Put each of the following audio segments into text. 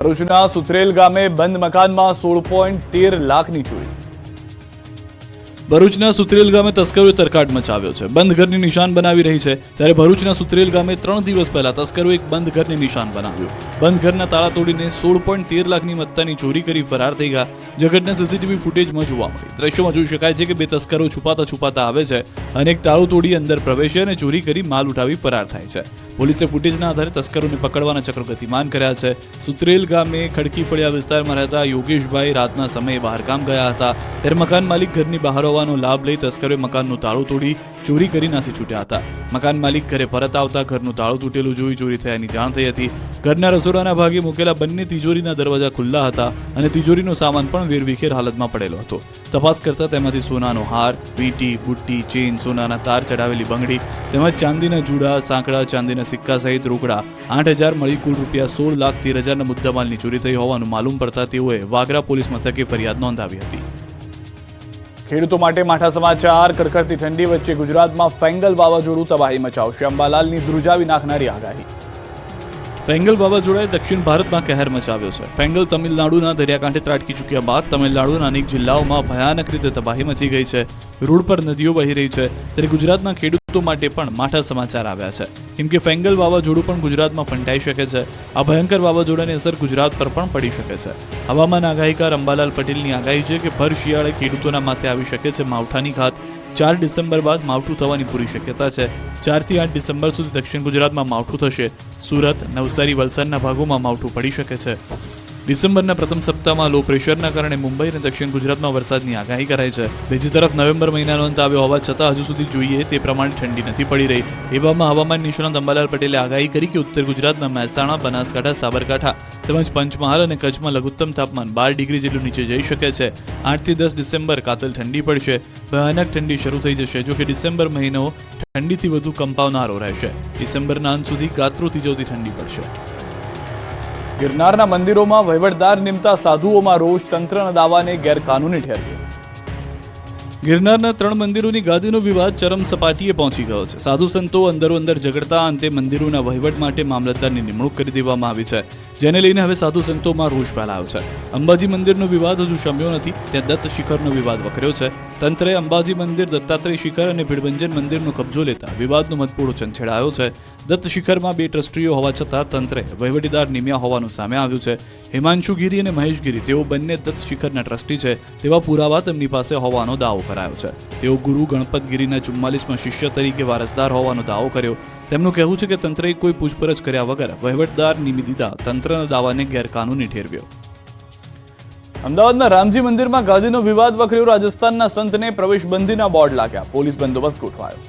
ભરૂચના સુત્રેલ ગામે બંધ મકાનમાં 16.13 લાખની ચોરી। ભરૂચના સુત્રેલ ગામે તસ્કરોએ તરખાટ મચાવ્યો છે। બંધ ઘરની નિશાન બનાવી રહી છે ત્યારે ભરૂચના સુત્રેલ ગામે 3 દિવસ પહેલા તસ્કરોએ એક બંધ ઘરને નિશાન બનાવ્યું। બંધ ઘરના તાળા તોડીને 16.13 લાખની મત્તાની ચોરી કરી ફરાર થઈ ગયા। જે ઘટના સીસીટીવી ફૂટેજમાં જોવા મળી। દ્રશ્યોમાં જોઈ શકાય છે કે બે તસ્કરો છુપાતા આવે છે અને એક તાળું તોડી અંદર પ્રવેશે અને ચોરી કરી માલ ઉઠાવી ફરાર થાય છે। પોલીસે ફૂટેજના આધારે તસ્કરોને પકડવાના ચક્રો ગતિમાન કર્યા છે। સુત્રેલ ગામે ખડકી ફળિયા વિસ્તારમાં રહેતા યોગેશભાઈ રાતના સમયે બહાર કામ ગયા હતા ત્યારે મકાન માલિક ઘરની બહાર હોવાનો લાભ લઈ તસ્કરોએ મકાનનું તાળું તોડી ચોરી કરી નાસી છૂટ્યા હતા। મકાન માલિક ઘરે પરત આવતા ઘરનું તાળું તૂટેલું જોઈ ચોરી થયાની જાણ થઈ હતી। ઘરના રસોડાના ભાગે મૂકેલા બંને તિજોરીના દરવાજા ખુલ્લા હતા અને તિજોરીનો સામાન પણ વેરવિખેર હાલતમાં પડેલો હતો। તપાસ કરતા તેમાંથી સોનાનો હાર, વીંટી, બુટ્ટી, ચેઇન, સોનાના તાર ચડાવેલી બંગડી તેમજ ચાંદીના જુડા, સાંકડા, ચાંદીના સિક્કા સહિત રોકડા 8,000 મળી કુલ રૂપિયા 16,13,000ના મુદ્દામાલની ચોરી થઈ હોવાનું માલુમ પડતા તેઓએ વાગરા પોલીસ મથકે ફરિયાદ નોંધાવી હતી। ખેડૂતો માટે માઠા સમાચાર। કડકડતી ઠંડી વચ્ચે ગુજરાતમાં ફેંગલ વાવાઝોડું તબાહી મચાવશે, અંબાલાલની ધ્રુજાવી નાખનારી આગાહી। ફેંગલ વાવાઝોડાએ દક્ષિણ ભારતમાં કહેર મચાવ્યો છે। ફેંગલ તમિલનાડુના દરિયાકાંઠે ત્રાટકી ચૂક્યા બાદ તમિલનાડુના અનેક જિલ્લાઓમાં ભયાનક રીતે તબાહી મચી ગઈ છે। રોડ પર નદીઓ વહી રહી છે ત્યારે ગુજરાતના ખેડૂતો માટે પણ માઠા સમાચાર આવ્યા છે, કેમ કે ફેંગલ વાવાઝોડું પણ ગુજરાતમાં ફંટાઈ શકે છે। આ ભયંકર વાવાઝોડાની અસર ગુજરાત પર પણ પડી શકે છે। હવામાન આગાહીકાર અંબાલાલ પટેલની આગાહી છે કે ભર શિયાળે ખેડૂતોના માથે આવી શકે છે માવઠાની ઘાત। 4 ડિસેમ્બર બાદ માવઠું થવાની પૂરી શક્યતા છે। 4 થી 8 ડિસેમ્બર સુધી દક્ષિણ ગુજરાતમાં માવઠું થશે। સુરત, નવસારી, વલસાડના ભાગોમાં માવઠું પડી શકે છે। ડિસેમ્બરના પ્રથમ સપ્તાહમાં લો પ્રેશરના કારણે મુંબઈ અને દક્ષિણ ગુજરાતમાં વરસાદની આગાહી કરાઈ છે। બીજી તરફ નવેમ્બર મહિનાનો અંત આવ્યો હોવા છતાં હજુ સુધી જોઈએ તે પ્રમાણે ઠંડી નથી પડી રહી। એવામાં હવામાન નિષ્ણાત અંબાલાલ પટેલે આગાહી કરી કે ઉત્તર ગુજરાતના મહેસાણા, બનાસકાંઠા, સાબરકાંઠા તેમજ પંચમહાલ અને કચ્છમાં લઘુત્તમ તાપમાન 12 ડિગ્રી જેટલું નીચે જઈ શકે છે। 8 થી 10 ડિસેમ્બર કાતલ ઠંડી પડશે। ભયાનક ઠંડી શરૂ થઈ જશે, જો કે ડિસેમ્બર મહિનો ઠંડીથી વધુ કંપાવનારો રહેશે। ડિસેમ્બરના અંત સુધી ગાત્રો થીજવતી ઠંડી પડશે। ગિરનારના મંદિરોમાં વહીવટદાર નિમતા સાધુઓમાં રોષ, તંત્રના દાવાને ગેરકાનૂની ઠેરવ્યો। ગિરનારના 3 મંદિરોની ગાદીનો વિવાદ ચરમ સપાટીએ પહોંચી ગયો છે। સાધુ સંતો અંદરો અંદર ઝઘડતા અંતે મંદિરોના વહીવટ માટે મામલતદારની નિમણૂક કરી દેવામાં આવી છે, જેને લઈને હવે સાધુ સંતોમાં રોષ ફેલાયો છે। અંબાજી મંદિરનો વિવાદ હજુ શમ્યો નથી, ત્યાં દત્ત શિખરનો વિવાદ વકર્યો છે। તંત્રે અંબાજી મંદિર, દત્તાત્રેય શિખર અને ભીડભંજન મંદિરનો કબજો લેતા વિવાદનો મતપૂડો છંછેડાયો છે। દત્ત શિખરમાં 2 ટ્રસ્ટીઓ હોવા છતાં તંત્રે વહીવટીદાર નિમ્યા હોવાનું સામે આવ્યું છે। હિમાંશુ ગીરી અને મહેશ ગીરી તેઓ બંને દત્ત શિખરના ટ્રસ્ટી છે તેવા પુરાવા તેમની પાસે હોવાનો દાવો કરાયો છે। તેઓ ગુરુ ગણપત ગીરીના 44માં શિષ્ય તરીકે વારસદાર હોવાનો દાવો કર્યો। તેમનું કહેવું છે કે તંત્રએ કોઈ પૂછપરછ કર્યા વગર વહીવટદાર નિમી દીધા તંત્રના દાવાને ગેરકાનૂની ઠેરવ્યો। અમદાવાદના રામજી મંદિરમાં ગાદીનો વિવાદ વકર્યો। રાજસ્થાનના સંતને પ્રવેશબંધીના બોર્ડ લાગ્યા, પોલીસ બંદોબસ્ત ગોઠવાયો।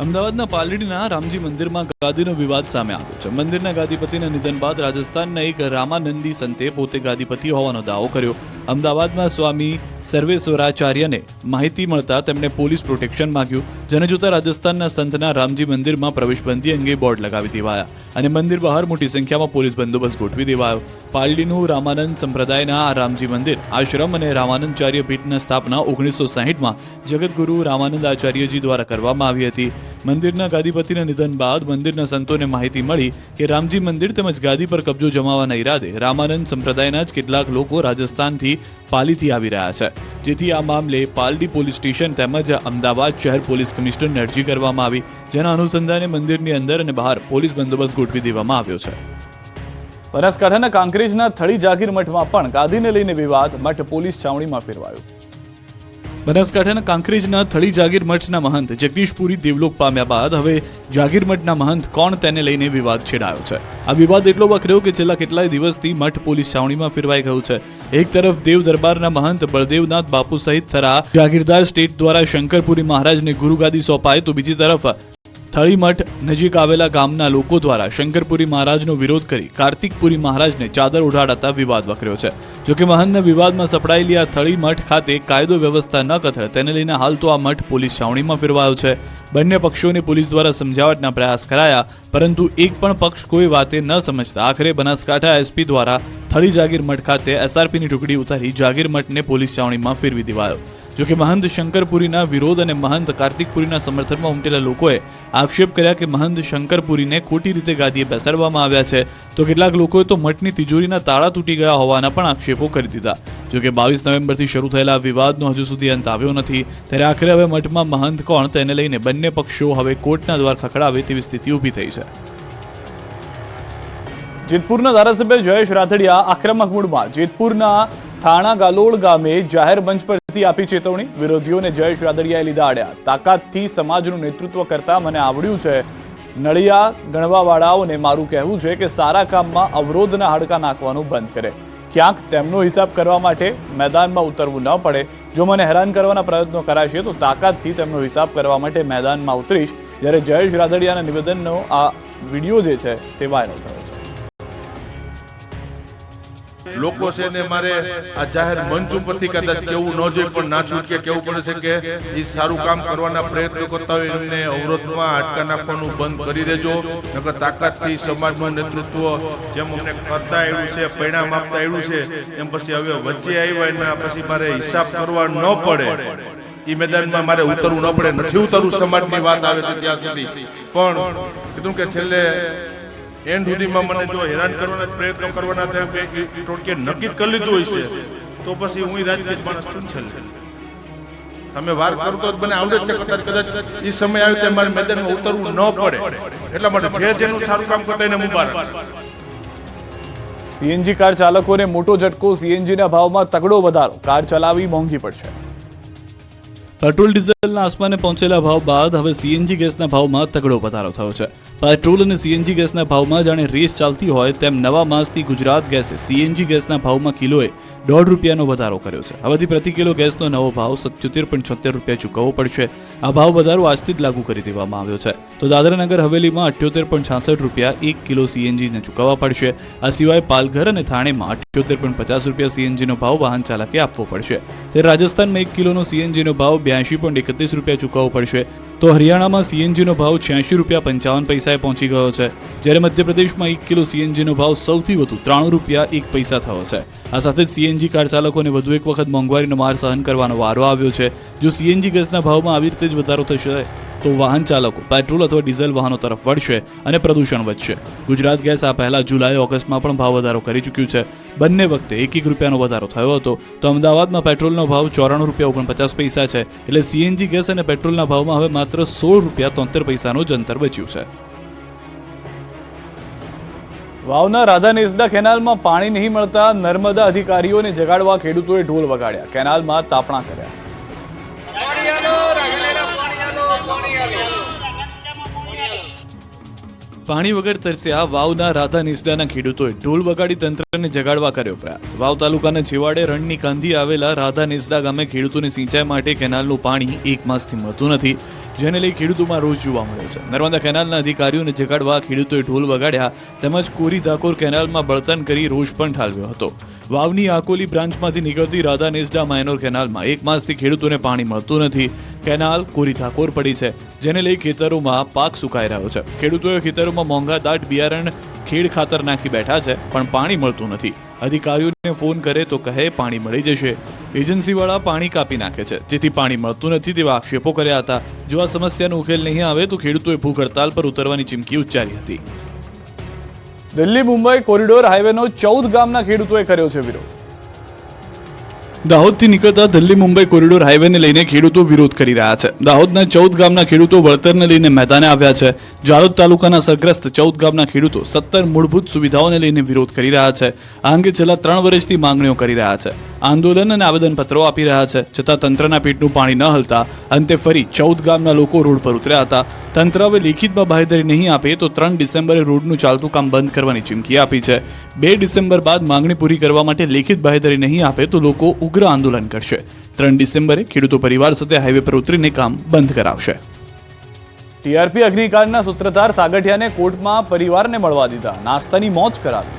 અમદાવાદના પાલડીના રામજી મંદિરમાં ગાદીનો વિવાદ સામે આવ્યો છે। મંદિરના ગાદીપતિના નિધન બાદ રાજસ્થાનના એક રામાનંદી સંતે પોતે ગાદીપતિ હોવાનો દાવો કર્યો। અમદાવાદમાં સ્વામી સર્વેશ્વરાચાર્યને માહિતી મળતા તેમણે પોલીસ પ્રોટેક્શન માંગ્યું, જેને જોતા રાજસ્થાનના સંતના રામજી મંદિરમાં પ્રવેશબંધી અંગે બોર્ડ લગાવી દેવાયા અને મંદિર બહાર મોટી સંખ્યામાં પોલીસ બંદોબસ્ત ગોઠવી દેવાયો। પાલડીનું રામાનંદ સંપ્રદાયના આ રામજી મંદિર આશ્રમ અને રામાનંદાચાર્ય પીઠની સ્થાપના 1960માં જગતગુરુ રામાનંદ આચાર્યજી દ્વારા કરવામાં આવી હતી। મંદિરના ગાદીપતિના નિધન બાદ મંદિરના સંતોને માહિતી મળી કે રામજી મંદિર તેમજ ગાદી પર કબજો જમાવવાના ઈરાદે રામાનંદ સંપ્રદાયના જ કેટલાક લોકો રાજસ્થાનથી પાલીથી આવી રહ્યા છે, જેથી આ મામલે પાલડી પોલીસ સ્ટેશન તેમજ અમદાવાદ શહેર પોલીસ કમિશનરને અરજી કરવામાં આવી, જેના અનુસંધાને મંદિરની અંદર અને બહાર પોલીસ બંદોબસ્ત ગોઠવી દેવામાં આવ્યો છે। બનાસકાંઠાના કાંકરેજના થળી જાગીર મઠમાં પણ ગાદીને લઈને વિવાદ, મઠ પોલીસ છાવણીમાં ફેરવાયો। બનાસકાંઠાના કાંકરેજના થળી જાગીર મઠના મહંત જગદીશપુરી દેવલોક પામ્યા બાદ હવે જાગીર મઠના મહંત કોણ તેને લઈને વિવાદ છેડાયો છે। આ વિવાદ એટલો વકર્યો કે છેલ્લા કેટલાય દિવસથી મઠ પોલીસ છાવણીમાં ફેરવાઈ ગયું છે। એક તરફ દેવ દરબારના મહંત બળદેવનાથ બાપુ સહિત થરા જાગીરદાર સ્ટેટ દ્વારા શંકરપુરી મહારાજને ગુરુગાદી સોંપાય, તો બીજી તરફ થળી મઠ નજીક આવેલા ગામના લોકો દ્વારા શંકરપુરી મહારાજનો વિરોધ કરી કાર્તિકપુરી મહારાજને ચાદર ઉડાડતા વિવાદ વકર્યો છે। જોકે મહંતના વિવાદમાં સપડાયેલી આ થળી મઠ ખાતે કાયદો વ્યવસ્થા ન કથળે તેને લઈને હાલ તો આ મઠ પોલીસ છાવણીમાં ફેરવાયો છે। બંને પક્ષોને પોલીસ દ્વારા સમજાવટના પ્રયાસ કરાયા, પરંતુ એક પણ પક્ષ કોઈ વાતે ન સમજતા આખરે બનાસકાંઠા એસપી દ્વારા થળી જાગીર મઠ ખાતે એસઆરપીની ટુકડી ઉતારી જાગીર મઠને પોલીસ છાવણીમાં ફેરવી દેવાયો। જોકે મહંત શંકરપુરીના વિરોધ અને મહંત કાર્તિકપુરીના સમર્થનમાં ઉમટેલા લોકોએ આક્ષેપ કર્યા કે મહંત શંકરપુરીને ખોટી રીતે ગાદીએ બેસાડવામાં આવ્યા છે, તો કેટલાક લોકોએ તો મઠની તિજોરીના તાળા તૂટી ગયા હોવાના પણ આક્ષેપો કરી દીધા. જોકે 22 નવેમ્બરથી શરૂ થયેલા વિવાદનો હજુ સુધી અંત આવ્યો નથી, ત્યારે આખરે હવે મઠમાં મહંત કોણ તેને લઈને બંને પક્ષો હવે કોર્ટના દ્વાર ખખડાવે તેવી સ્થિતિ ઊભી થઈ છે. જેતપુરના ધારાસભ્ય જયેશ રાથડિયા આક્રમક મૂડમાં જેતપુરના થાણા ગાલોડ ગામે જાહેર મંચ પરથી આપી ચેતવણી. વિરોધીઓને જયેશ રાથડિયાએ લીધા આડ્યા. તાકાતથી સમાજનું નેતૃત્વ કરતા મને આવડ્યું છે. નળિયા ગણવાવાળાઓને મારું કહેવું છે કે સારા કામમાં અવરોધના હાડકા નાખવાનું બંધ કરે. ક્યાંક તેમનો હિસાબ કરવા માટે મેદાનમાં ઉતરવું ન પડે. જો મને હેરાન કરવાના પ્રયત્નો કરાશે તો તાકાતથી તેમનો હિસાબ કરવા માટે મેદાનમાં ઉતરીશ. જ્યારે જયેશ રાથડિયાના નિવેદનનો આ વિડીયો જે છે તે વાયરલ થયો છે. લોકો છે ને મારે આ જાહેર મંચ ઉપરથી કદાચ કેવું ન જોઈએ પણ ના છૂટકે કેવું પડે છે કે એ સારું કામ કરવાના પ્રયત્નો કરતા હોય એમને અવરોધમાં હાડકા નાખવાનું બંધ કરી દેજો. નકર તાકાતથી સમાજમાં નેતૃત્વ જેમ અમને કરતા આવ્યું છે, પરિણામ આપતા આવ્યું છે, એમ પછી હવે વચ્ચે આવ્યા એના પછી મારે હિસાબ કરવા ન પડે, એ મેદાનમાં મારે ઉતરવું ન પડે. નથી ઉતરવું સમાજની વાત આવે છે ત્યાં સુધી, પણ કીધું કે છેલ્લે એન્ડ સુધીમાં મને જો હેરાન કરવાના પ્રયત્નો કરવાના ટોટકે નક્કી કરી લીધું હોય છે તો પછી હું રાજકીય માણસ છું. છેલ્લે તમે વાર કરો તો મને આવડે છે કદાચ એ સમય આવે ત્યારે મારે મેદાનમાં ઉતરવું ન પડે. એટલા માટે જે જેનું સારું કામ કરતા એને મુબારક. સીએનજી કાર ચાલકોને મોટો ઝટકો. સીએનજીના ભાવમાં તગડો વધારો. કાર ચલાવવી મોંઘી પડશે. પેટ્રોલ ડીઝલના આસમાને પહોંચેલા ભાવ બાદ હવે સીએનજી ગેસના ભાવમાં તગડો વધારો થયો છે. પેટ્રોલ અને સીએનજી ગેસના ભાવમાં જાણે રેસ ચાલતી હોય તેમ નવા માસથી ગુજરાત ગેસે સીએનજી ગેસના ભાવમાં કિલોએ ₹1.5નો વધારો કર્યો છે. હવેથી પ્રતિ કિલો ગેસનો નવો ભાવ ₹77.76 ચૂકવવો પડશે. આ ભાવ વધારો આજથી જ લાગુ કરી દેવામાં આવ્યો છે. તો દાદરાનગર હવેલીમાં ₹78.66 1 કિલો સીએનજીને ચૂકવવા પડશે. આ સિવાય પાલઘર અને થાણેમાં ₹78.50 સીએનજીનો ભાવ વાહન ચાલકે આપવો પડશે. ત્યારે રાજસ્થાનમાં 1 કિલોનો સીએનજીનો ભાવ ₹82.31 ચૂકવવો પડશે. તો હરિયાણામાં સીએનજીનો ભાવ ₹86.55 પહોંચી ગયો છે. જ્યારે મધ્યપ્રદેશમાં 1 કિલો સીએનજીનો ભાવ સૌથી વધુ ₹93.01 થયો છે. આ સાથે જ સીએનજી કાર ચાલકોને વધુ એક વખત મોંઘવારીનો માર સહન કરવાનો વારો આવ્યો છે. જો સીએનજી ગેસના ભાવમાં આવી રીતે જ વધારો થશે તો વાહન ચાલકો પેટ્રોલ અથવા ડીઝલ વાહનો તરફ વળશે અને પ્રદૂષણ વધશે. ગુજરાત ગેસ આ પહેલા જુલાઈ ઓગસ્ટમાં પણ ભાવ વધારો કરી ચૂક્યું છે. બંને વખતે ₹1 વધારો થયો હતો. તો અમદાવાદમાં પેટ્રોલનો ભાવ ₹94.49 છે. એટલે સીએનજી ગેસ અને પેટ્રોલના ભાવમાં હવે માત્ર ₹16.73નું જ અંતર બચ્યું છે. વાવના રાધા નેસડા કેનાલમાં પાણી નહીં મળતા નર્મદા અધિકારીઓને જગાડવા ખેડૂતોએ ઢોલ વગાડ્યા. કેનાલમાં તાપણા કર્યા. પાણી વગર તરસ્યા વાવના રાધા નેસડાના ખેડૂતોએ ઢોલ વગાડી તંત્રને જગાડવા કર્યો પ્રયાસ. વાવ તાલુકાના છેવાડે રણની કાંધી આવેલા રાધા નેસડા ગામે ખેડૂતોને સિંચાઈ માટે કેનાલનું પાણી 1 માસથી મળતું નથી, જેને લઈ ખેડૂતોમાં રોષ જોવા મળ્યો છે. નર્મદા કેનાલના અધિકારીઓને જગાડવા ખેડૂતોએ ઢોલ વગાડ્યા તેમજ કોરી ધાકોર કેનાલમાં બળતણ કરી રોષ પણ ઠાલવ્યો હતો. વાવની આકોલી બ્રાન્ચમાંથી નીકળતી રાધા નેસડા માઇનોર કેનાલમાં 1 માસથી ખેડૂતોને પાણી મળતું નથી. કેનાલ કોરી ધાકોર પડી છે, જેને લઈ ખેતરોમાં પાક સુકાઈ રહ્યો છે. ખેડૂતોએ ખેતરોમાં મોંઘા દાટ બિયારણ ખેડ ખાતર નાખી બેઠા છે, પણ પાણી મળતું નથી. અધિકારીઓને ફોન કરે તો કહે પાણી મળી જશે. એજન્સીવાળા પાણી કાપી નાખે છે, જેથી પાણી મળતું નથી તેવા આક્ષેપો કર્યા હતા. જો આ સમસ્યાનો ઉકેલ નહીં આવે તો ખેડૂતોએ ભૂખ હડતાલ પર ઉતરવાની ચીમકી ઉચ્ચારી હતી. દિલ્હી મુંબઈ કોરિડોર હાઈવેનો 14 ગામના ખેડૂતોએ કર્યો છે વિરોધ. દાહોદથી નીકળતા દિલ્હી મુંબઈ કોરિડોર હાઈવેને લઈને ખેડૂતો વિરોધ કરી રહ્યા છે. દાહોદના 14 ગામના ખેડૂતો વળતરને લઈને મેદાને આવ્યા છે. જાલોદ તાલુકાના સરગ્રસ્ત 14 ગામના ખેડૂતો 17 મૂળભૂત સુવિધાઓને લઈને વિરોધ કરી રહ્યા છે. આ અંગે છેલ્લા 3 વર્ષથી માંગણીઓ કરી રહ્યા છે. આંદોલન અને આવેદનપત્રો આપી રહ્યા છે, છતાં તંત્રના પેટનું પાણી ન હલતા અંતે ફરી 14 ગામના લોકો રોડ પર ઉતર્યા હતા. તંત્ર હવે લેખિતમાં બાહેધરી નહીં આપે તો 3 ડિસેમ્બરે રોડનું ચાલતું કામ બંધ કરવાની ચીમકી આપી છે. 2 ડિસેમ્બર બાદ માંગણી પૂરી કરવા માટે લેખિત બાહેધરી નહીં આપે તો લોકો ઉગ્ર આંદોલન કરશે. 3 ડિસેમ્બરે ખેડૂતો પરિવાર સાથે હાઈવે પર ઉતરીને કામ બંધ કરાવશે. ટીઆરપી અગ્નિકાંડના સૂત્રધાર સાગઠિયાને કોર્ટમાં પરિવારને મળવા દીધા. નાસ્તાની મોજ કરાવી.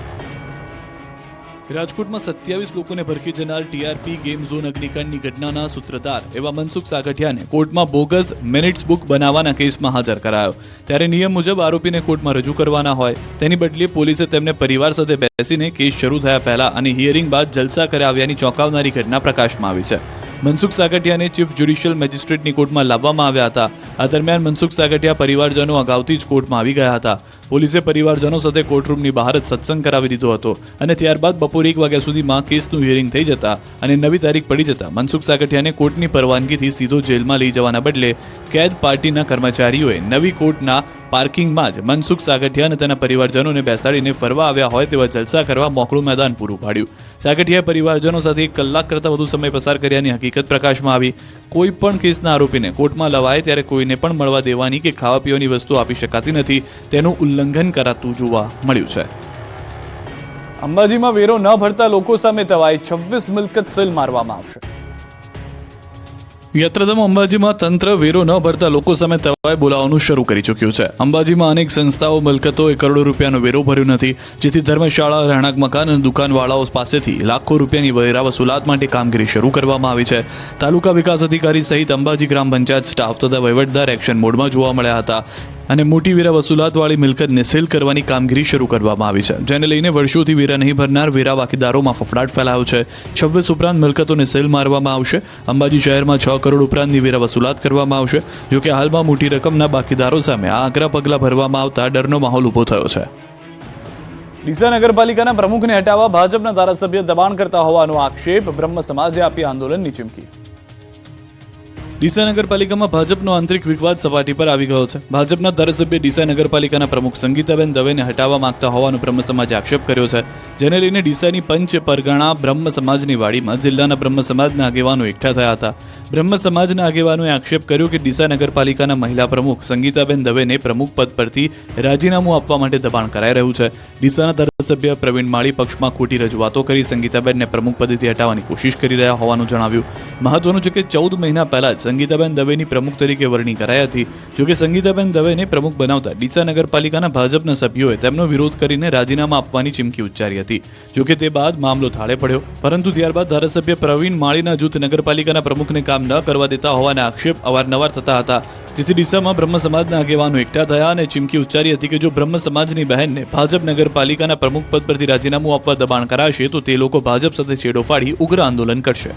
રાજકોટમાં 27 લોકોને ભરખી જનાર ટીઆરપી ગેમ ઝોન અગ્નિકાંડની ઘટનાના સૂત્રધાર એવા મનસુખ સાગઠિયાને કોર્ટમાં બોગસ મિનિટ્સ બુક બનાવવાના કેસમાં હાજર કરાયો. ત્યારે નિયમ મુજબ આરોપીને કોર્ટમાં રજૂ કરવાના હોય, તેની બદલે પોલીસે તેમને પરિવાર સાથે બેસીને કેસ શરૂ થયા પહેલા અને હિયરિંગ બાદ જલસા કરાવ્યાની ચોંકાવનારી ઘટના પ્રકાશમાં આવી છે. મનસુખ સાગઠિયાને ચીફ જ્યુડિશિયલ મેજિસ્ટ્રેટની કોર્ટમાં લાવવામાં આવ્યા હતા. આ દરમિયાન મનસુખ સાગઠિયા પરિવારજનો અગાઉથી જ કોર્ટમાં આવી ગયા હતા. પોલીસે પરિવારજનો સાથે કોર્ટરૂમની બહાર જ સત્સંગ કરાવી દીધો હતો અને ત્યારબાદ બપોરે 1 વાગ્યા સુધીમાં કેસનું હિયરિંગ થઈ જતા અને નવી તારીખ પડી જતા મનસુખ સાગઠિયાને કોર્ટની પરવાનગીથી સીધો જેલમાં લઈ જવાના બદલે કેદ પાર્ટીના કર્મચારીઓએ નવી કોર્ટના પાર્કિંગમાં જ મનસુખ સાગઠિયા અને તેના પરિવારજનોને બેસાડીને ફરવા આવ્યા હોય તેવા જલસા કરવા મોકળું મેદાન પૂરું પાડ્યું. સાગઠિયાએ પરિવારજનો સાથે 1 કલાક કરતાં વધુ સમય પસાર કર્યાની હકીકત પ્રકાશમાં આવી. કોઈ પણ કેસના આરોપીને કોર્ટમાં લવાય ત્યારે કોઈને પણ મળવા દેવાની કે ખાવા પીવાની વસ્તુ આપી શકાતી નથી, તેનું ઉલ્લંઘન કરાતું જોવા મળ્યું છે. અંબાજીમાં વેરો ન ભરતા લોકો સામે તવાઈ 26 મિલકત સીલ મારવામાં આવશે. યાત્રાધામ અંબાજીમાં તંત્ર વેરો ન ભરતા લોકો સામે તવાઈ બોલાવવાનું શરૂ કરી ચૂક્યું છે. અંબાજીમાં અનેક સંસ્થાઓ મિલકતોએ કરોડો રૂપિયાનો વેરો ભર્યો નથી, જેથી ધર્મશાળા, રહેણાંક મકાન અને દુકાનવાળાઓ પાસેથી લાખો રૂપિયાની વેરા વસૂલાત માટે કામગીરી શરૂ કરવામાં આવી છે. તાલુકા વિકાસ અધિકારી સહિત અંબાજી ગ્રામ પંચાયત સ્ટાફ તથા વહીવટદાર એક્શન મોડમાં જોવા મળ્યા હતા અને મોટી વેરા વસૂલાતવાળી મિલકતને સીલ કરવાની કામગીરી શરૂ કરવામાં આવી છે, જેને લઈને વર્ષોથી વેરા નહીં ભરનાર વેરા બાકીદારોમાં ફફડાટ ફેલાયો છે. 26 ઉપરાંત મિલકતોને સીલ મારવામાં આવશે. અંબાજી શહેરમાં 6 કરોડ ઉપરાંતની વેરા વસૂલાત કરવામાં આવશે. જોકે હાલમાં મોટી રકમના બાકીદારો સામે આ આકરા પગલાં ભરવામાં આવતા ડરનો માહોલ ઊભો થયો છે. ડીસા નગરપાલિકાના પ્રમુખને હટાવવા ભાજપના ધારાસભ્ય દબાણ કરતા હોવાનો આક્ષેપ, બ્રહ્મ સમાજે આપી આંદોલનની ચીમકી. ડીસા નગરપાલિકામાં ભાજપનો આંતરિક વિવાદ સપાટી પર આવી ગયો છે. ભાજપના ધારાસભ્ય ડીસા નગરપાલિકાના પ્રમુખ સંગીતાબેન દવેને હટાવવા માંગતા હોવાનો બ્રહ્મ સમાજે આક્ષેપ કર્યો છે, જેને લઈને ડીસાની પંચ પરગણા બ્રહ્મ સમાજની વાડીમાં જિલ્લાના બ્રહ્મ સમાજના આગેવાનો એકઠા થયા હતા. બ્રહ્મ સમાજના આગેવાનોએ આક્ષેપ કર્યો કે ડીસા નગરપાલિકાના મહિલા પ્રમુખ સંગીતાબેન દવેને પ્રમુખ પદ પરથી રાજીનામું આપવા માટે દબાણ કરાઈ રહ્યું છે. ડીસાના ધારાસભ્ય પ્રવીણ માળી પક્ષમાં ખોટી રજૂઆતો કરી સંગીતાબેનને પ્રમુખ પદેથી હટાવવાની કોશિશ કરી રહ્યા હોવાનું જણાવ્યું. મહત્વનું છે કે 14 મહિના પહેલા જ સંગીતાબેન દવેની પ્રમુખ તરીકે વરણી કરાઈ હતી. જોકે સંગીતાબેન દવેને પ્રમુખ બનાવતા ડીસા નગરપાલિકાના ભાજપના સભ્યોએ તેમનો વિરોધ કરીને રાજીનામા આપવાની ચીમકી ઉચ્ચારી હતી. જોકે તે બાદ મામલો થાળે પડ્યો, પરંતુ ત્યારબાદ ધારાસભ્ય પ્રવીણ માળીના જૂથ નગરપાલિકાના પ્રમુખને કામ ન કરવા દેતા હોવાના આક્ષેપ અવારનવાર થતા હતા, જેથી ડીસામાં બ્રહ્મ સમાજના આગેવાનો એકઠા થયા અને ચીમકી ઉચ્ચારી હતી કે જો બ્રહ્મ સમાજની બહેનને ભાજપ નગરપાલિકાના પ્રમુખ પદ પરથી રાજીનામું આપવા દબાણ કરાશે તો તે લોકો ભાજપ સાથે છેડો ફાડી ઉગ્ર આંદોલન કરશે.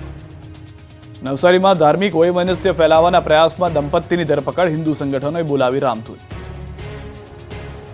નવસારીમાં ધાર્મિક વૈમનસ્ય ફેલાવવાના પ્રયાસમાં દંપતીની ધરપકડ, હિન્દુ સંગઠનોએ બોલાવી રામધૂન.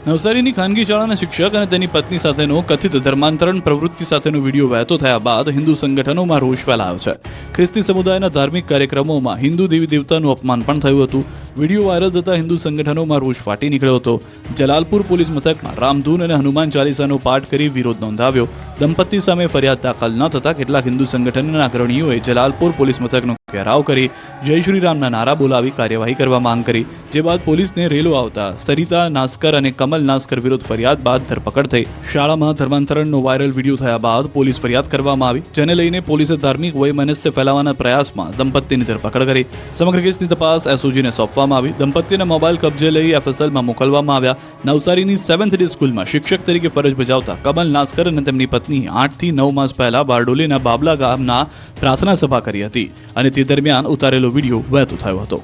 નવસારીની ખાનગી શાળાના શિક્ષક અને તેની પત્ની સાથેનો કથિત ધર્માંતરણ પ્રવૃત્તિ સાથેનો વિડીયો વહેતો થયા બાદ હિન્દુ સંગઠનોમાં રોષ ફેલાયો છે. ખ્રિસ્તી સમુદાયના ધાર્મિક કાર્યક્રમોમાં હિન્દુ દેવી દેવતાનું અપમાન પણ થયું હતું. વિડીયો વાયરલ થતા હિન્દુ સંગઠનોમાં રોષ ફાટી નીકળ્યો હતો. જલાલપુર પોલીસ મથકમાં રામધૂન અને હનુમાન ચાલીસાનો પાઠ કરી વિરોધ નોંધાવ્યો. દંપતી સામે ફરિયાદ દાખલ ન થતા કેટલાક હિન્દુ સંગઠનના અગ્રણીઓએ જલાલપુર પોલીસ મથકનો ઘેરાવ કરી જય શ્રી રામના નારા બોલાવી કાર્યવાહી કરવા માંગ કરી, જે બાદ પોલીસને રેલો આવતા સરિતા નાસ્કર અને કમલ નાસ્કર વિરુદ્ધ ફરિયાદ બાદ ધરપકડ થઈ. શાળામાં ધર્માંતરણનો વાયરલ વિડીયો થયા બાદ પોલીસ ફરિયાદ કરવામાં આવી, જેને લઈને પોલીસે ધાર્મિક વૈમનસ્ય ફેલાવવાના પ્રયાસમાં દંપતીની ધરપકડ કરી. સમગ્ર કેસની તપાસ એસઓજીને સોંપવામાં આવી. દંપતીના મોબાઈલ કબજે લઈ એફએસએલમાં મોકલવામાં આવ્યા. નવસારીની 7th ડે સ્કૂલમાં શિક્ષક તરીકે ફરજ બજાવતા કમલ નાસ્કર અને તેમની પત્ની 8 થી 9 માસ પહેલા બારડોલીના બાબલા ગામના પ્રાર્થના સભા કરી હતી અને તે દરમિયાન ઉતારેલો વિડીયો વહેતો થયો હતો.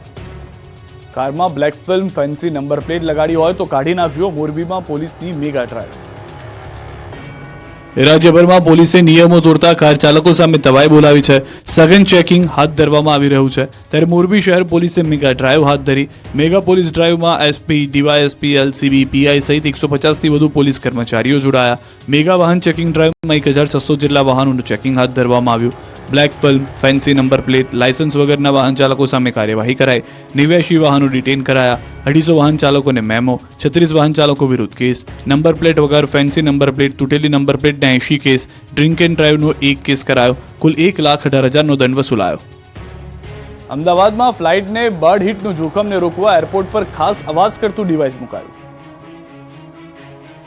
કારમાં black film fancy number plate લગાડી હોય તો કાઢી નાખજો, મોરબીમાં પોલીસની મેગા ડ્રાઈવ. રાજ્યભરમાં પોલીસે નિયમો તોડતા કાર ચાલકો સામે તવાઈ બોલાવી છે. સઘન ચેકિંગ હાથ ધરવામાં આવી રહ્યું છે, ત્યારે મોરબી શહેર પોલીસે મેગા ડ્રાઈવ હાથ ધરી. મેગા પોલીસ ડ્રાઈવમાં એસપી, ડીવાયએસપી, એલસીબી, પીઆઈ સહિત 150થી વધુ પોલીસ કર્મચારીઓ જોડાયા. મેગા વાહન ચેકિંગ ડ્રાઈવમાં 1600 જેટલા વાહનોનું ચેકિંગ હાથ ધરવામાં આવ્યું. Black film, fancy number plate, licence વગરના વાહન ચાલકો સામે કાર્યવાહી કરાઈ. 89 વાહનો ડિટેન કરાયા. 250 વાહન ચાલકોને મેમો, 36 વાહન ચાલકો વિરુદ્ધ કેસ, નંબર પ્લેટ વગર ફેન્સી નંબર પ્લેટ, તૂટેલી નંબર પ્લેટના 80 કેસ, ડ્રિંક એન્ડ ડ્રાઈવનો 1 કેસ કરાયો. કુલ 1,18,000નો દંડ વસૂલાયો. અમદાવાદમાં ફ્લાઇટને બર્ડ હિટનું જોખમને રોકવા એરપોર્ટ પર ખાસ અવાજ કરતું ડિવાઇસ મુકાયું.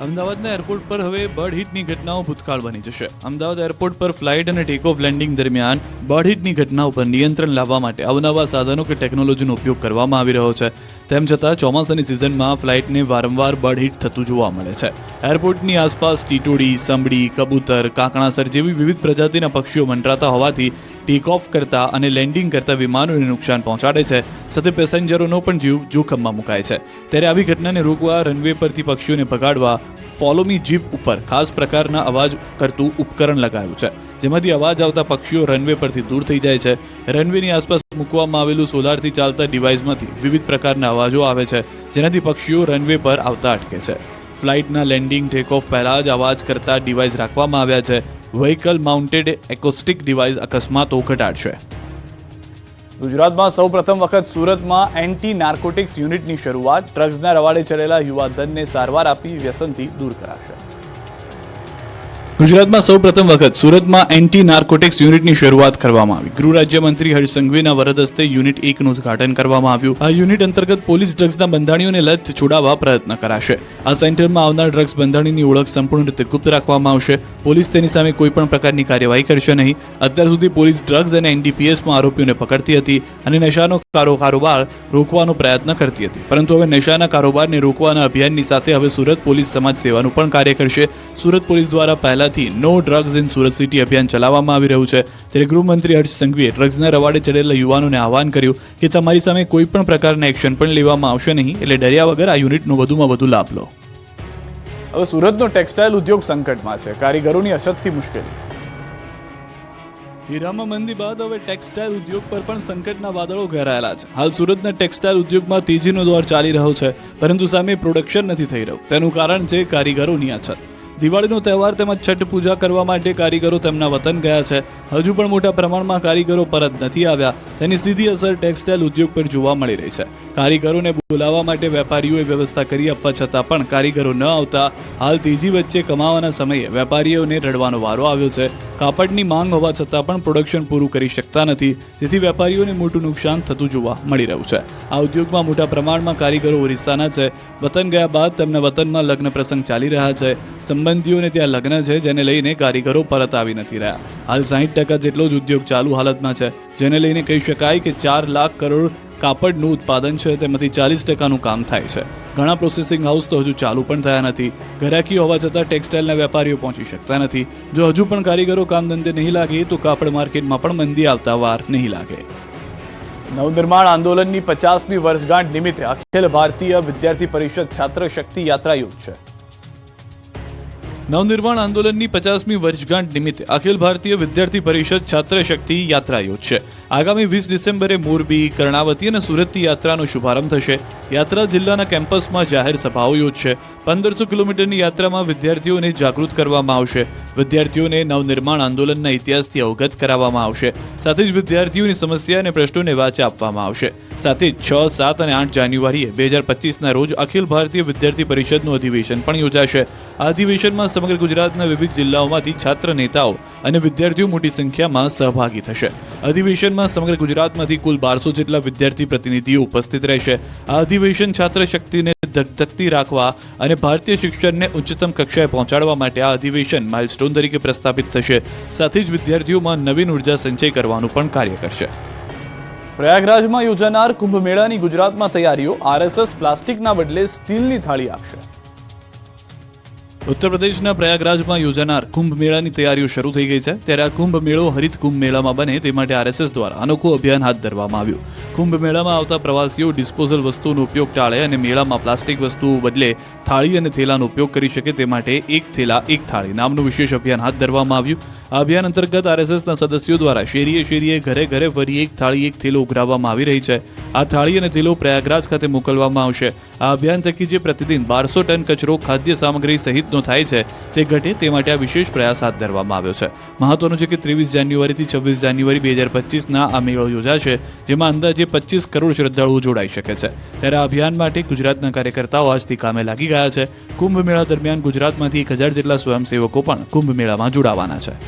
અમદાવાદના એરપોર્ટ પર હવે બર્ડ હિટની ઘટનાઓ ભૂતકાળ બની જશે. અમદાવાદ એરપોર્ટ પર ફ્લાઇટ અને ટેક ઓફ લેન્ડિંગ દરમિયાન બર્ડ હિટની ઘટનાઓ પર નિયંત્રણ લાવવા માટે અવનવા સાધનો કે ટેકનોલોજીનો ઉપયોગ કરવામાં આવી રહ્યો છે. તેમ છતાં ચોમાસાની સિઝનમાં ફ્લાઇટને વારંવાર બર્ડ હિટ થતું જોવા મળે છે. એરપોર્ટની આસપાસ ટીટોડી, સંભડી, કબૂતર, કાંકણાસર જેવી વિવિધ પ્રજાતિના પક્ષીઓ મંડરાતા હોવાથી ટેક ઓફ કરતા અને લેન્ડિંગ કરતા વિમાનોને નુકસાન પહોંચાડે છે, સાથે પેસેન્જરોનો પણ જીવ જોખમમાં મુકાય છે. ત્યારે આવી ઘટનાને રોકવા રનવે પરથી પક્ષીઓને ભગાડવા ફોલોમી જીપ ઉપર ખાસ પ્રકારના અવાજ કરતું ઉપકરણ લગાવ્યું છે, જેમાંથી અવાજ આવતા પક્ષીઓ રનવે પરથી દૂર થઈ જાય છે. રનવેની આસપાસ મૂકવામાં આવેલું સોલારથી ચાલતા ડિવાઇસમાંથી વિવિધ પ્રકારના અવાજો આવે છે, જેનાથી પક્ષીઓ રનવે પર આવતા અટકે છે. ફ્લાઇટના લેન્ડિંગ ટેક ઓફ પહેલા જ અવાજ કરતા ડિવાઇસ રાખવામાં આવ્યા છે. વ્હીકલ માઉન્ટેડ એકોસ્ટિક ડિવાઇસ અકસ્માતો ઘટાડશે. ગુજરાતમાં સૌપ્રથમ વખત સુરતમાં એન્ટી નાર્કોટિક્સ યુનિટની શરૂઆત. ડ્રગ્સના રવાડે ચડેલા યુવાધનને સારવાર આપી વ્યસનથી દૂર કરાશે. ગુજરાતમાં સૌપ્રથમ વખત સુરતમાં એન્ટી નાર્કોટિક્સ યુનિટની શરૂઆત કરવામાં આવી. ગૃહ રાજ્યમંત્રી હર્ષ સંઘવીના વરદ હસ્તે યુનિટ 1નું ઉદ્ઘાટન કરવામાં આવ્યું. આ યુનિટ અંતર્ગત પોલીસ ડ્રગ્સના બંધાણીઓને લત છોડાવવા પ્રયત્ન કરાશે. આ સેન્ટરમાં આવનાર ડ્રગ્સ બંધાણીની ઓળખ સંપૂર્ણ રીતે ગુપ્ત રાખવામાં આવશે. પોલીસ તેની સામે કોઈ પણ પ્રકારની કાર્યવાહી કરશે નહીં. અત્યાર સુધી પોલીસ ડ્રગ્સ અને એનડીપીએસમાં આરોપીઓને પકડતી હતી અને નશાનો કારોબાર રોકવાનો પ્રયત્ન કરતી હતી, પરંતુ હવે નશાના કારોબારને રોકવાના અભિયાનની સાથે હવે સુરત પોલીસ સમાજ સેવાનું પણ કાર્ય કરશે. સુરત પોલીસ દ્વારા પહેલાથી no drugs in Surat city અભિયાન ચલાવવામાં આવી રહ્યું છે. ત્યારે ગૃહમંત્રી હર્ષ સંઘવીએ ડ્રગ્સના રવાડે ચડેલા યુવાનોને આહવાન કર્યું કે તમારી સામે કોઈ પણ પ્રકારના એક્શન પણ લેવામાં આવશે નહીં, એટલે ડર્યા વગર આ યુનિટનો વધુમાં વધુ લાભ લો. હવે સુરતનો ટેક્સટાઇલ ઉદ્યોગ સંકટમાં છે. કારીગરોની અછતથી મુશ્કેલી. હીરામાં મંદી બાદ હવે ટેક્સટાઇલ ઉદ્યોગ પર પણ સંકટના વાદળો ઘેરાયેલા છે. હાલ સુરતના ટેક્સટાઇલ ઉદ્યોગમાં તેજીનો દોર ચાલી રહ્યો છે, પરંતુ સામે પ્રોડક્શન નથી થઈ રહ્યું. તેનું કારણ છે કારીગરોની અછત. દિવાળીનો તહેવાર તેમજ છઠ પૂજા કરવા માટે કારીગરો તેમના વતન ગયા છે. હજુ પણ મોટા પ્રમાણમાં કારીગરો પરત નથી આવ્યા. તેની સીધી અસર ટેક્સટાઇલ ઉદ્યોગ પર જોવા મળી રહી છે. કારીગરોને બોલાવવા માટે વેપારીઓએ વ્યવસ્થા કરી આપવા છતાં પણ કારીગરો ન આવતા હાલ તેજી વચ્ચે કમાવાના સમયે વેપારીઓને રડવાનો વારો આવ્યો છે. કાપડની માંગ હોવા છતાં પણ પ્રોડક્શન પૂરું કરી શકતા નથી, જેથી વેપારીઓને મોટું નુકસાન થતું જોવા મળી રહ્યું છે. આ ઉદ્યોગમાં મોટા પ્રમાણમાં કારીગરો ઓરિસ્સાના છે. વતન ગયા બાદ તેમના વતનમાં લગ્ન પ્રસંગ ચાલી રહ્યા છે. સંબંધીઓને ત્યાં લગ્ન છે, જેને લઈને કારીગરો પરત આવી નથી રહ્યા. હાલ 60% જેટલો જ ઉદ્યોગ ચાલુ હાલતમાં છે, જેને લઈને કહી શકાય કે 4 લાખ કરોડ કાપડનું ઉત્પાદન છે, તેમાંથી 40%નું કામ થાય છે. ઘણા પ્રોસેસિંગ હાઉસ તો હજુ ચાલુ પણ થયા નથી. ઘરાકી હોવા છતાં ટેક્સટાઇલના વેપારીઓ પહોંચી શકતા નથી. જો હજુ પણ કારીગરો કામ ધંધે નહીં લાગે તો કાપડ માર્કેટમાં પણ મંદી આવતા વાર નહીં લાગે. નવનિર્માણ આંદોલનની 50મી વર્ષગાંઠ નિમિત્તે અખિલ ભારતીય વિદ્યાર્થી પરિષદ છાત્ર શક્તિ યાત્રા યોજશે. નવનિર્માણ આંદોલનની 50મી વર્ષગાંઠ નિમિત્તે અખિલ ભારતીય વિદ્યાર્થી પરિષદ છાત્ર શક્તિ યાત્રા યોજશે. આગામી 20 ડિસેમ્બરે મોરબી, કર્ણાવતી અને સુરતથી યાત્રાનો શુભારંભ થશે. યાત્રા જિલ્લાના કેમ્પસમાં જાહેર સભાઓ યોજશે. 1500 કિલોમીટરની યાત્રામાં વિદ્યાર્થીઓને જાગૃત કરવામાં આવશે. વિદ્યાર્થીઓને નવનિર્માણ આંદોલનના ઇતિહાસથી અવગત કરાવવામાં આવશે. સાથે જ વિદ્યાર્થીઓની સમસ્યા અને પ્રશ્નોને વાચા આપવામાં આવશે. સાથે જ 6, 7 અને 8 જાન્યુઆરીએ 2025ના રોજ અખિલ ભારતીય વિદ્યાર્થી પરિષદનું અધિવેશન પણ યોજાશે. આ અધિવેશનમાં સમગ્ર ગુજરાતના વિવિધ જિલ્લાઓમાંથી છાત્ર નેતાઓ અને વિદ્યાર્થીઓ મોટી સંખ્યામાં સહભાગી થશે. અધિવેશનમાં સમગ્ર ગુજરાતમાંથી કુલ 1200 જેટલા વિદ્યાર્થી પ્રતિનિધિઓ ઉપસ્થિત રહેશે. આ અધિવેશન છાત્ર શક્તિને ધગધગતી રાખવા અને ભારતીય શિક્ષણને ઉચ્ચતમ કક્ષાએ પહોંચાડવા માટે આ અધિવેશન માઇલસ્ટોન તરીકે પ્રસ્થાપિત થશે. સાથે જ વિદ્યાર્થીઓમાં નવીન ઉર્જા સંચય કરવાનું પણ કાર્ય કરશે. પ્રયાગરાજમાં યોજાનાર કુંભ મેળાની ગુજરાતમાં તૈયારીઓ. આરએસએસ પ્લાસ્ટિકના બદલે સ્ટીલની થાળી આપશે. ઉત્તર પ્રદેશના પ્રયાગરાજમાં યોજાનાર કુંભ મેળાની તૈયારીઓ શરૂ થઈ ગઈ છે. ત્યારે આ કુંભ મેળો હરિત કુંભ મેળામાં બને તે માટે આરએસએસ દ્વારા અનોખું અભિયાન હાથ ધરવામાં આવ્યું. કુંભ મેળામાં આવતા પ્રવાસીઓ ડિસ્પોઝલ વસ્તુઓનો ઉપયોગ ટાળે અને મેળામાં પ્લાસ્ટિક વસ્તુઓ બદલે થાળી અને થેલાનો ઉપયોગ કરી શકે તે માટે એક થેલા એક થાળી નામનું વિશેષ અભિયાન હાથ ધરવામાં આવ્યું. આ અભિયાન અંતર્ગત આરએસએસના સદસ્યો દ્વારા શેરીએ શેરીએ ઘરે ઘરે ફરી એક થાળી એક થેલો ઉઘરાવવામાં આવી રહી છે. આ થાળી અને થેલો પ્રયાગરાજ ખાતે મોકલવામાં આવશે. આ અભિયાન થકી જે પ્રતિદિન 1200 ટન કચરો ખાદ્ય સામગ્રી સહિતનો થાય છે તે ઘટે તે માટે આ વિશેષ પ્રયાસ હાથ ધરવામાં આવ્યો છે. મહત્વનું છે કે 23 જાન્યુઆરીથી 26 જાન્યુઆરી 2025ના આ મેળો યોજાશે, જેમાં અંદાજે 25 કરોડ શ્રદ્ધાળુઓ જોડાઈ શકે છે. ત્યારે આ અભિયાન માટે ગુજરાતના કાર્યકર્તાઓ આજથી કામે લાગી ગયા છે. કુંભ મેળા દરમિયાન ગુજરાતમાંથી 1000 જેટલા સ્વયંસેવકો પણ કુંભ મેળામાં જોડાવાના છે.